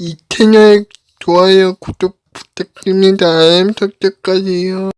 이 채널 좋아요, 구독 부탁드립니다. 알람 설정까지요.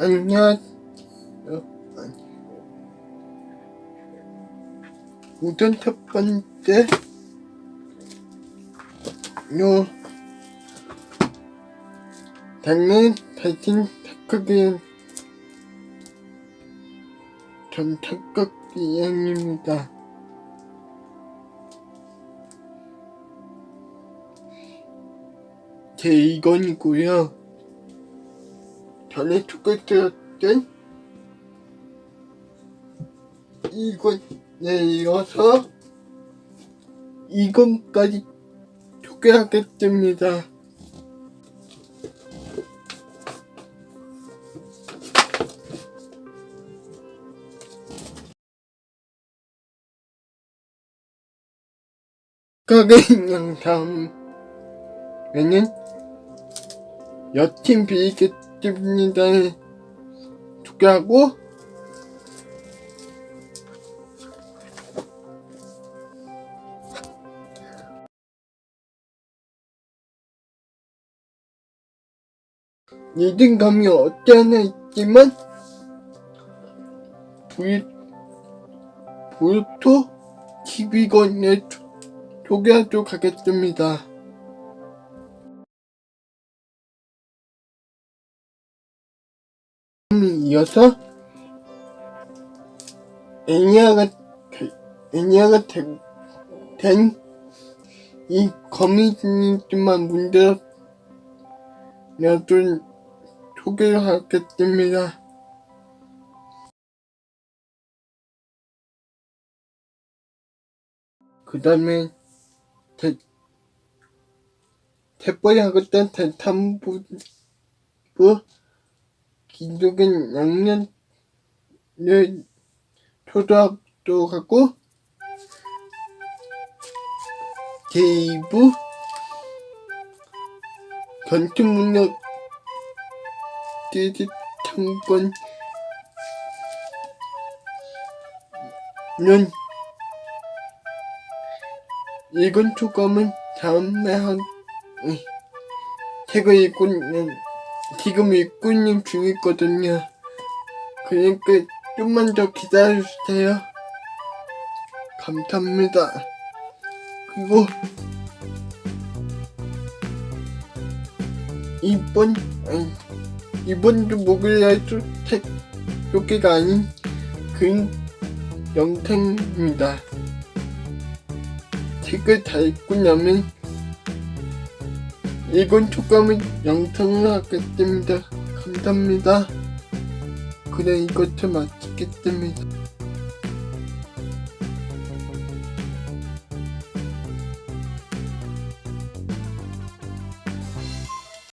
안녕하세요. 우선 첫 번째, 당연히 다신 착하게 전 착각 이양입니다. 제 이건이고요. 전에 소개드렸던 이건에 이어서 이건까지 소개하겠습니다. 가게 영상에는 여친 비겠습니다. 소개하고 리듬감이 없지 않아 있지만 볼토 TV건을 소개하도록 하겠습니다. 이어서 애니아가 된 이 거미줄만 문제라도 소개를 하겠습니다. 그 다음에 태권이 하겠다는 대탐부 기독인 양년을 초도하도록 하고 제2부 전투문력 탐권 이런 읽은 초감은 다음에 책을 지금 읽고 있는 중이거든요. 그러니까 좀만 더 기다려주세요. 감사합니다. 그리고 이번도 목요일날도 책 소개가 아닌 그 영상입니다. 책을 다 읽고 나면 읽은 촉감의 영상을 하겠습니다. 감사합니다. 그래 이것을 마치겠습니다.